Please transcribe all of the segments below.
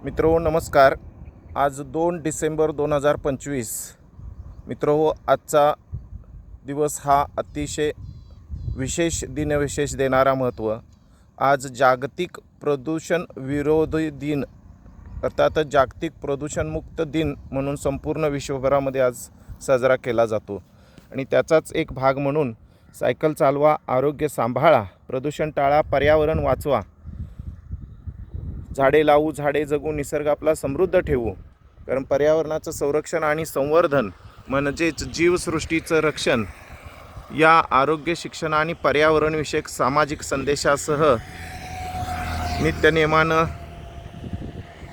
मित्रो नमस्कार। आज 2 डिसेंबर 2025 मित्रो, आजचा दिवस हा अतिशय विशेष दिनविशेष देणारा महत्त्व। आज जागतिक प्रदूषण विरोधी दिन अर्थात जागतिक प्रदूषणमुक्त दिन म्हणून संपूर्ण विश्वभरामध्ये आज साजरा केला जातो। आणि त्याचाच एक भाग म्हणून सायकल चालवा, आरोग्य सांभाळा, प्रदूषण टाळा, पर्यावरण वाचवा, झाडे लावू, झाडे जगू, निसर्ग आपला समृद्ध ठेवू। कारण पर्यावरणाचं संरक्षण आणि संवर्धन म्हणजेच जीवसृष्टीचं रक्षण या आरोग्य, शिक्षण आणि पर्यावरणविषयक सामाजिक संदेशासह नित्यनेमानं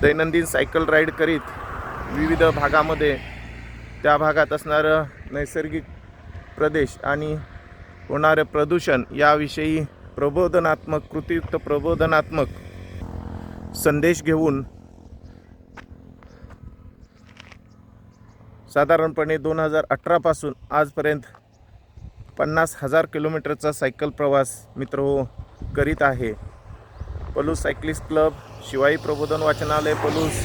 दैनंदिन सायकल राईड करीत विविध भागामध्ये त्या भागात असणारं नैसर्गिक प्रदेश आणि होणारे प्रदूषण याविषयी प्रबोधनात्मक, कृतीयुक्त प्रबोधनात्मक संदेश घेऊन साधारणपणे 2018 पासून आजपर्यंत 50,000 किलोमीटरचा सायकल प्रवास मित्र करीत आहे। पलूस सायक्लिस्ट क्लब, शिवाई प्रबोधन वाचनालय पलूस,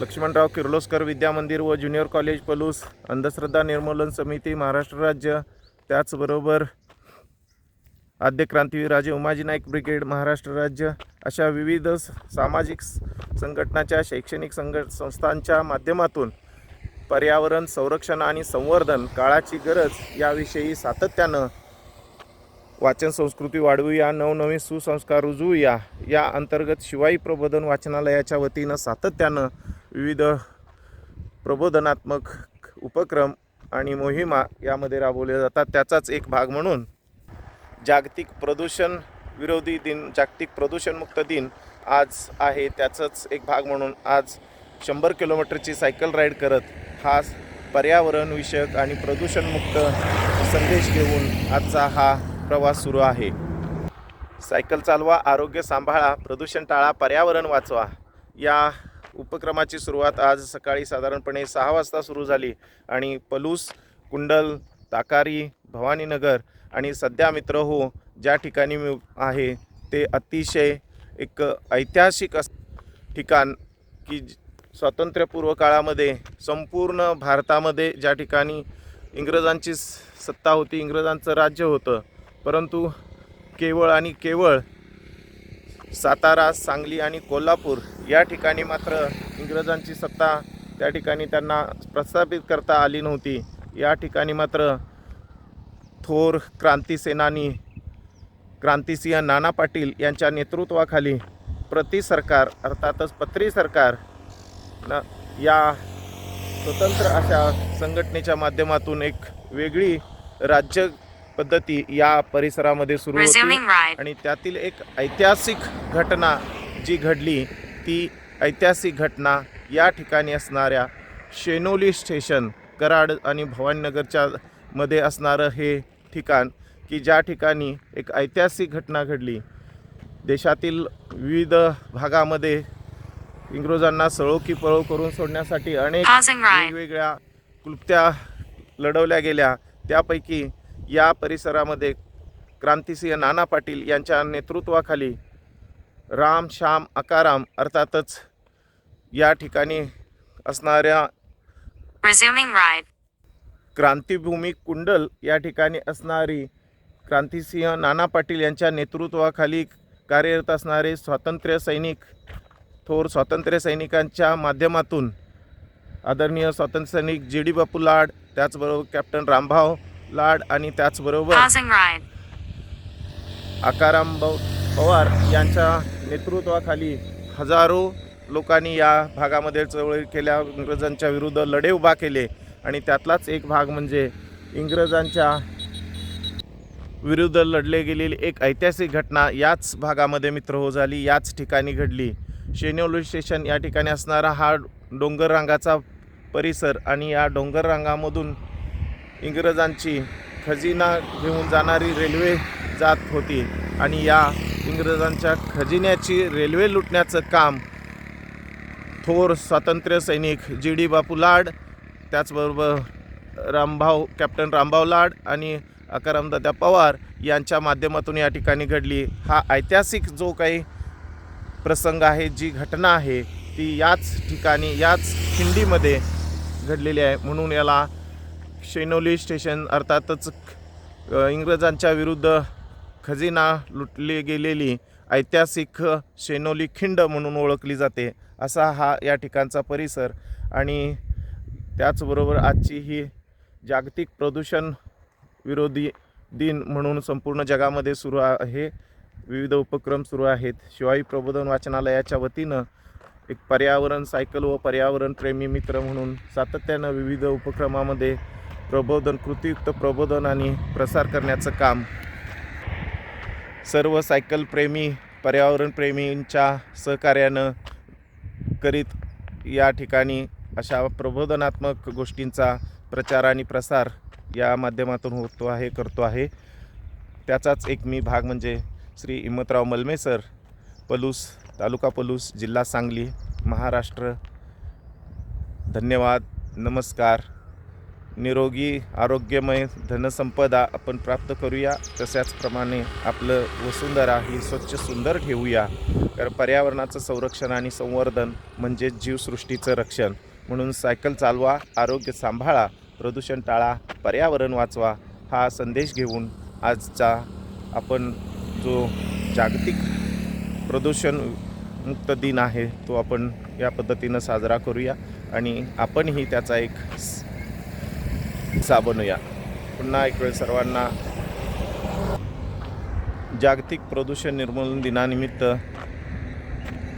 लक्ष्मणराव किर्लोस्कर विद्या मंदिर व ज्युनियर कॉलेज पलूस, अंधश्रद्धा निर्मूलन समिती महाराष्ट्र राज्य, त्याचबरोबर आद्य क्रांतीवीर राजे उमाजी नाईक ब्रिगेड महाराष्ट्र राज्य, अशा विविध सामाजिक संघटनांच्या, शैक्षणिक संस्थांच्या माध्यमातून पर्यावरण संरक्षण आणि संवर्धन, काळाची गरज याविषयी सातत्यानं वाचन संस्कृती वाढवूया, नवनवीन सुसंस्कार रुजवूया या अंतर्गत शिवाई प्रबोधन वाचनालयाच्या वतीनं सातत्यानं विविध प्रबोधनात्मक उपक्रम आणि मोहिमा यामध्ये राबवल्या जातात। त्याचाच एक भाग म्हणून जागतिक प्रदूषण विरोधी दिन, जागतिक प्रदूषणमुक्त दिन आज आहे। त्याचाच एक भाग म्हणून आज 100 किलोमीटरची सायकल राईड करत हा पर्यावरण विषयक आणि प्रदूषणमुक्त संदेश घेऊन आजचा हा प्रवास सुरू आहे। सायकल चालवा, आरोग्य सांभाळा, प्रदूषण टाळा, पर्यावरण वाचवा या उपक्रमाची सुरुवात आज सकाळी साधारणपणे 6 वाजता सुरू झाली आणि पलूस, कुंडल, ताकारी, भवानीनगर आणि सध्या मित्र हो ज्या ठिकाणी मी आहे ते अतिशय एक ऐतिहासिक ठिकाण की स्वातंत्र्यपूर्व काळामध्ये संपूर्ण भारतामध्ये ज्या ठिकाणी इंग्रजांची सत्ता होती, इंग्रजांचं राज्य होतं, परंतु केवळ आणि केवळ सातारा, सांगली आणि कोल्हापूर या ठिकाणी मात्र इंग्रजांची सत्ता त्या ठिकाणी त्यांना प्रस्थापित करता आली नव्हती। या ठिकाणी मात्र थोर क्रांतिसेनानी क्रांतिसिंह नाना पाटील यांच्या नेतृत्वाखाली प्रति सरकार अर्थातच पत्री सरकार या स्वतंत्र अशा संघटनेच्या माध्यमातून एक वेगळी राज्य पद्धती या परिसरामध्ये सुरू होती। आणि त्यातील एक ऐतिहासिक घटना जी घडली ती ऐतिहासिक घटना या ठिकाणी असणाऱ्या शेनोली स्टेशन, कराड आणि भवानीनगरच्या मध्ये असणारं हे ठिकाण की ज्या ठिकाणी एक ऐतिहासिक घटना घडली। देशातील विविध भागामध्ये इंग्रजांना सळो की पळो करून सोडण्यासाठी अनेक वेगवेगळ्या क्लुप्त्या लढवल्या गेल्या। त्यापैकी या परिसरामध्ये क्रांतिसिंह नाना पाटील यांच्या नेतृत्वाखाली राम श्याम आकाराम अर्थातच या ठिकाणी असणाऱ्या क्रांतिभूमी कुंडल या ठिकाणी असणारी क्रांतिसिंह नाना पाटील यांच्या नेतृत्वाखाली कार्यरत असणारे स्वातंत्र्य सैनिक, थोर स्वातंत्र्य सैनिकांच्या माध्यमातून आदरणीय स्वातंत्र्य सैनिक जी.डी. बापू लाड, त्याचबरोबर कॅप्टन रामभाऊ लाड आणि त्याचबरोबर आकाराम पवार यांच्या नेतृत्वाखाली हजारो लोकांनी या भागामध्ये चळवळी केल्या, इंग्रजांच्या विरुद्ध लढे उभा केले। आणि त्यातलाच एक भाग म्हणजे इंग्रजांच्या विरुद्ध लढले गेलेली एक ऐतिहासिक घटना याच भागामध्ये मित्र हो झाली, याच ठिकाणी घडली। शेनोली स्टेशन या ठिकाणी असणारा हा डोंगर रांगाचा परिसर आणि या डोंगर रांगामधून इंग्रजांची खजिना घेऊन जाणारी रेल्वे जात होती आणि या इंग्रजांच्या खजिन्याची रेल्वे लुटण्याचं काम थोर स्वातंत्र्य सैनिक जी.डी. बापू लाड, त्याचबरोबर कॅप्टन रामभाऊ लाड आणि आकारामदादा पवार यांच्या माध्यमातून या ठिकाणी घडली। हा ऐतिहासिक जो काही प्रसंग आहे, जी घटना आहे ती याच ठिकाणी याच खिंडीमध्ये घडलेली आहे. म्हणून याला शेनोली स्टेशन अर्थातच इंग्रजांच्या विरुद्ध खजिना लुटली गेलेली ऐतिहासिक शेनोली खिंड म्हणून ओळखली जाते. असा हा या ठिकाणचा परिसर. आणि त्याचबरोबर आजची ही जागतिक प्रदूषण विरोधी दिन म्हणून संपूर्ण जगामध्ये सुरू आहे. विविध उपक्रम सुरू आहेत. शिवाई प्रबोधन वाचनालयाच्या वतीनं एक पर्यावरण सायकल व पर्यावरण प्रेमी मित्र म्हणून सातत्यानं विविध उपक्रमामध्ये प्रबोधन, कृतीयुक्त प्रबोधन आणि प्रसार करण्याचं काम सर्व सायकल प्रेमी, पर्यावरण प्रेमींच्या सहकार्यानं करीत या ठिकाणी अशा प्रबोधनात्मक गोष्टींचा प्रचार आणि प्रसार या माध्यमातून करतो आहे. त्याचाच एक मी भाग म्हणजे श्री हिम्मतराव मलमे सर, पलूस, तालुका पलूस, जिल्हा सांगली, महाराष्ट्र. धन्यवाद. नमस्कार. निरोगी आरोग्यमय धनसंपदा आपण प्राप्त करूया. तशाचप्रमाणे आपलं वसुंधरा ही स्वच्छ सुंदर ठेवूया. कारण पर्यावरणाचं संरक्षण आणि संवर्धन म्हणजे जीवसृष्टीचं रक्षण. म्हणून सायकल चालवा, आरोग्य सांभाळा, प्रदूषण टाळा, पर्यावरण वाचवा हा संदेश घेऊन आजचा आपण जो जागतिक प्रदूषण मुक्त दिन आहे तो आपण या पद्धतीनं साजरा करूया आणि आपणही त्याचा एक हिस्सा बनूया. पुन्हा एक वेळ सर्वांना जागतिक प्रदूषण निर्मूलन दिनानिमित्त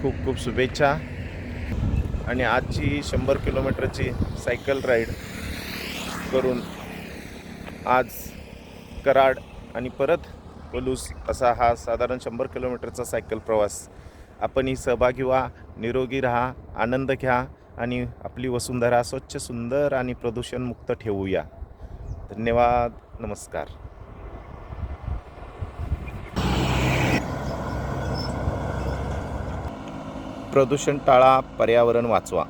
खूप खूप शुभेच्छा. आणि आजची 100 किलोमीटरची सायकल राईड करून आज कराड आणि परत पलूस असा हा साधारण 100 किलोमीटरचा सायकल प्रवास. आपणही सहभागी व्हा, निरोगी राहा, आनंद घ्या आणि आपली वसुंधरा स्वच्छ, सुंदर आणि प्रदूषणमुक्त ठेवूया. धन्यवाद. नमस्कार. प्रदूषण टाळा, पर्यावरण वाचवा.